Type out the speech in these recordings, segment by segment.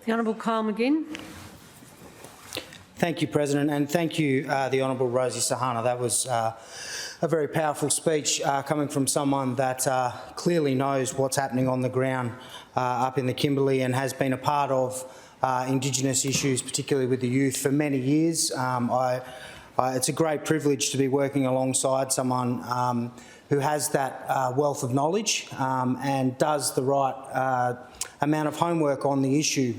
The Honourable Kyle McGinn. Thank you, President, and thank you, the Honourable Rosie Sahana. That was a very powerful speech coming from someone that clearly knows what's happening on the ground up in the Kimberley and has been a part of Indigenous issues, particularly with the youth, for many years. It's a great privilege to be working alongside someone who has that wealth of knowledge and does the right amount of homework on the issue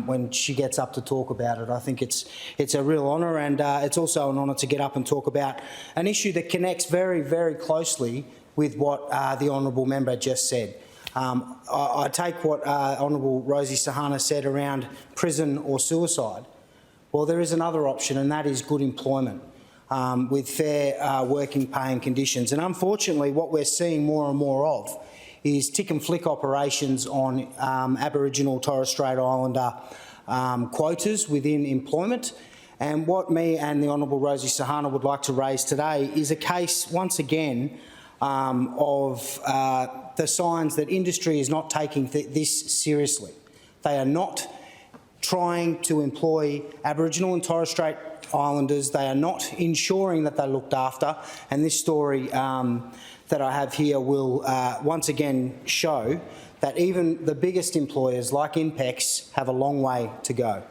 when she gets up to talk about it. I think it's a real honour, and it's also an honour to get up and talk about an issue that connects very, very closely with what the honourable member just said. I take what Honourable Rosie Sahana said around prison or suicide. Well, there is another option, and that is good employment with fair working pay and conditions. And unfortunately, what we're seeing more and more of is tick and flick operations on Aboriginal Torres Strait Islander quotas within employment. And what me and the Honourable Rosie Sahana would like to raise today is a case, once again, of the signs that industry is not taking this seriously. They are not trying to employ Aboriginal and Torres Strait Islanders. They are not ensuring that they're looked after. And this story that I have here will once again show that even the biggest employers like INPEX have a long way to go.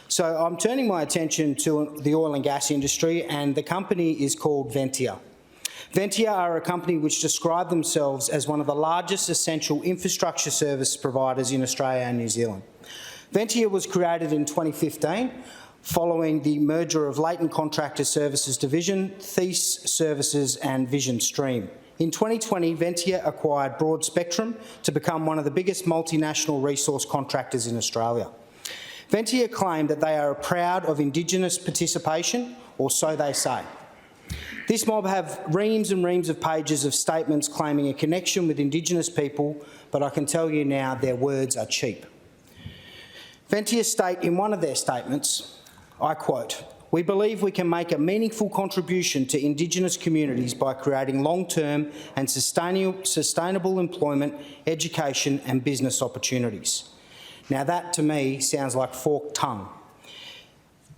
So I'm turning my attention to the oil and gas industry, and the company is called VENTIA. VENTIA are a company which describe themselves as one of the largest essential infrastructure service providers in Australia and New Zealand. VENTIA was created in 2015 following the merger of Latent Contractor Services Division, Thies Services and Vision Stream. In 2020, VENTIA acquired Broad Spectrum to become one of the biggest multinational resource contractors in Australia. VENTIA claim that they are proud of Indigenous participation, or so they say. This mob have reams and reams of pages of statements claiming a connection with Indigenous people, but I can tell you now their words are cheap. VENTIA state in one of their statements, I quote, "We believe we can make a meaningful contribution to Indigenous communities by creating long-term and sustainable employment, education and business opportunities." Now that to me sounds like forked tongue.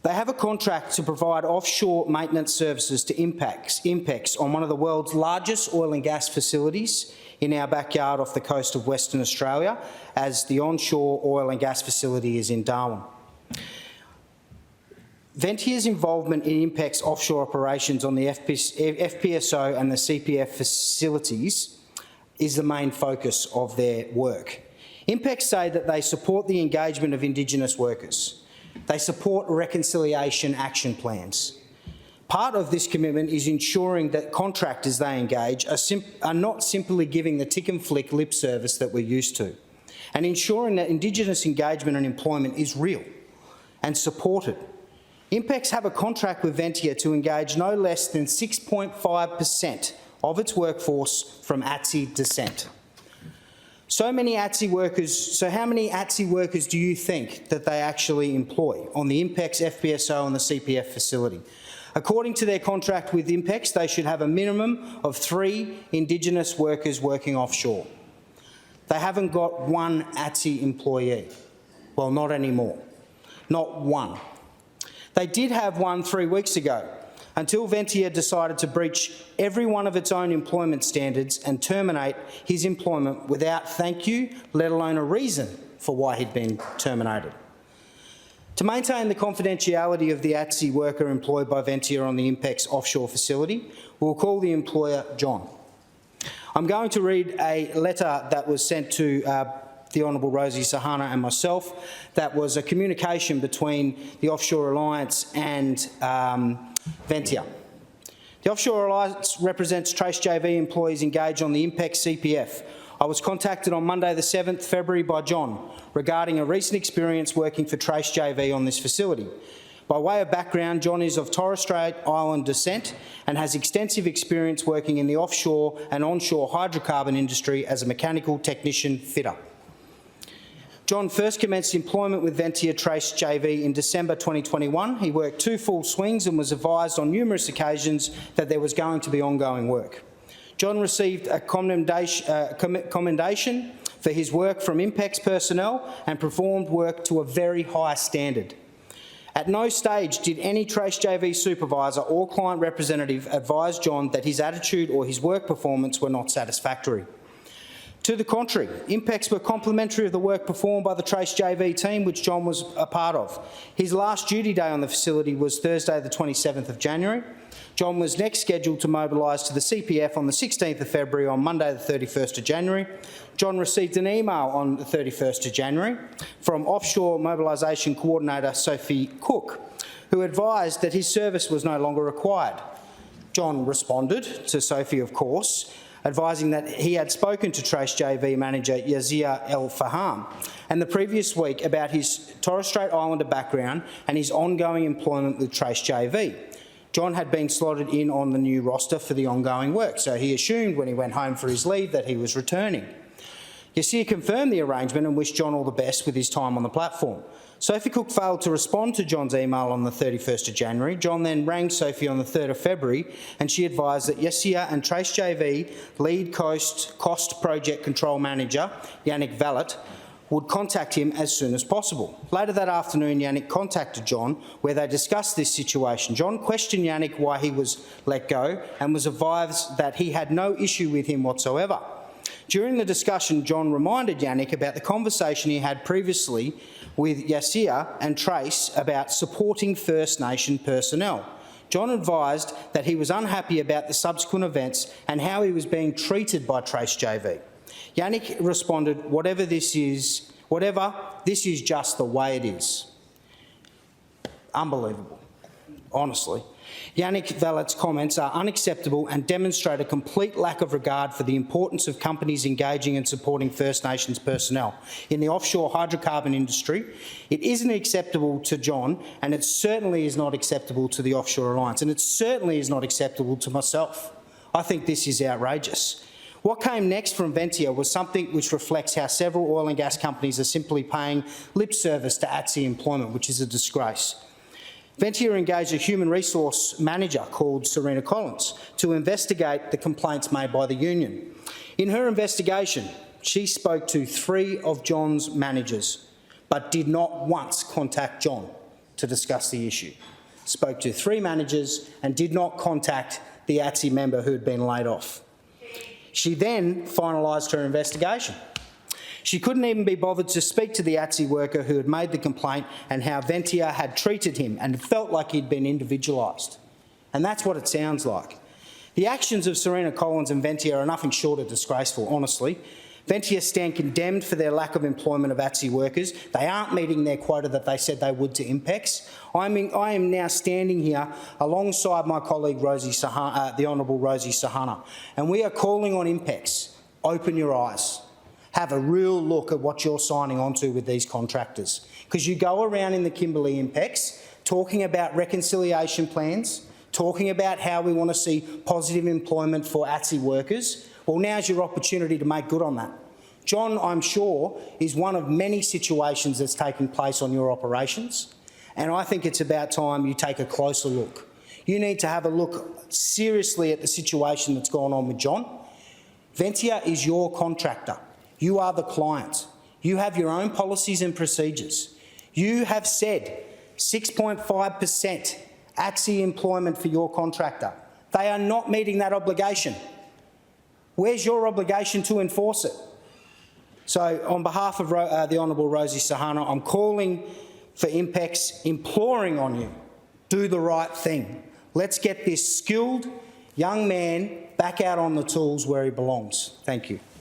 They have a contract to provide offshore maintenance services to INPEX on one of the world's largest oil and gas facilities in our backyard off the coast of Western Australia, as the onshore oil and gas facility is in Darwin. VENTIA's involvement in INPEX offshore operations on the FPSO and the CPF facilities is the main focus of their work. INPEX say that they support the engagement of Indigenous workers. They support reconciliation action plans. Part of this commitment is ensuring that contractors they engage are not simply giving the tick and flick lip service that we're used to, and ensuring that Indigenous engagement and employment is real and supported. INPEX have a contract with VENTIA to engage no less than 6.5% of its workforce from ATSI descent. So many ATSI workers, so how many ATSI workers do you think that they actually employ on the INPEX FPSO and the CPF facility? According to their contract with INPEX, they should have a minimum of 3 Indigenous workers working offshore. They haven't got one ATSI employee. Well, not anymore. Not one. They did have one 3 weeks ago, until VENTIA decided to breach every one of its own employment standards and terminate his employment without thank you, let alone a reason for why he'd been terminated. To maintain the confidentiality of the ATSI worker employed by VENTIA on the INPEX offshore facility, we'll call the employer John. I'm going to read a letter that was sent to the Honourable Rosie Sahana and myself. That was a communication between the Offshore Alliance and VENTIA. The Offshore Alliance represents Trace JV employees engaged on the INPEX CPF. I was contacted on Monday the 7th February by John regarding a recent experience working for Trace JV on this facility. By way of background, John is of Torres Strait Island descent and has extensive experience working in the offshore and onshore hydrocarbon industry as a mechanical technician fitter. John first commenced employment with VENTIA Trace JV in December 2021. He worked 2 full swings and was advised on numerous occasions that there was going to be ongoing work. John received a commendation for his work from INPEX personnel and performed work to a very high standard. At no stage did any Trace JV supervisor or client representative advise John that his attitude or his work performance were not satisfactory. To the contrary, INPEX were complimentary of the work performed by the Trace JV team, which John was a part of. His last duty day on the facility was Thursday the 27th of January. John was next scheduled to mobilise to the CPF on the 16th of February. On Monday the 31st of January, John received an email on the 31st of January from Offshore Mobilisation Coordinator Sophie Cook, who advised that his service was no longer required. John responded to Sophie, of course, advising that he had spoken to Trace JV manager Yazia El Faham and the previous week about his Torres Strait Islander background and his ongoing employment with Trace JV. John had been slotted in on the new roster for the ongoing work, so he assumed when he went home for his leave that he was returning. Yazia confirmed the arrangement and wished John all the best with his time on the platform. Sophie Cook failed to respond to John's email on the 31st of January. John then rang Sophie on the 3rd of February and she advised that Yazia and Trace JV lead cost project control manager Yannick Vallet would contact him as soon as possible. Later that afternoon, Yannick contacted John, where they discussed this situation. John questioned Yannick why he was let go and was advised that he had no issue with him whatsoever. During the discussion, John reminded Yannick about the conversation he had previously with Yazia and Trace about supporting First Nation personnel. John advised that he was unhappy about the subsequent events and how he was being treated by Trace JV. Yannick responded, whatever this is just the way it is. Unbelievable, honestly. Yannick Vallet's comments are unacceptable and demonstrate a complete lack of regard for the importance of companies engaging and supporting First Nations personnel in the offshore hydrocarbon industry. It isn't acceptable to John, and it certainly is not acceptable to the Offshore Alliance, and it certainly is not acceptable to myself. I think this is outrageous. What came next from VENTIA was something which reflects how several oil and gas companies are simply paying lip service to ATSI employment, which is a disgrace. VENTIA engaged a human resource manager called Serena Collins to investigate the complaints made by the union. In her investigation, she spoke to 3 of John's managers, but did not once contact John to discuss the issue. Spoke to 3 managers and did not contact the ATSI member who had been laid off. She then finalised her investigation. She couldn't even be bothered to speak to the ATSI worker who had made the complaint and how VENTIA had treated him, and it felt like he'd been individualised. And that's what it sounds like. The actions of Serena Collins and VENTIA are nothing short of disgraceful, honestly. VENTIA stand condemned for their lack of employment of ATSI workers. They aren't meeting their quota that they said they would to INPEX. I am now standing here alongside my colleague the Honourable Rosie Sahana, and we are calling on INPEX, open your eyes. Have a real look at what you're signing on to with these contractors. Because you go around in the Kimberley INPEX talking about reconciliation plans, talking about how we want to see positive employment for ATSI workers. Well, now's your opportunity to make good on that. John, I'm sure, is one of many situations that's taking place on your operations, and I think it's about time you take a closer look. You need to have a look seriously at the situation that's gone on with John. VENTIA is your contractor. You are the client. You have your own policies and procedures. You have said 6.5% ATSI employment for your contractor. They are not meeting that obligation. Where's your obligation to enforce it? So on behalf of the Honourable Rosie Sahana, I'm calling for INPEX, imploring on you, do the right thing. Let's get this skilled young man back out on the tools where he belongs. Thank you.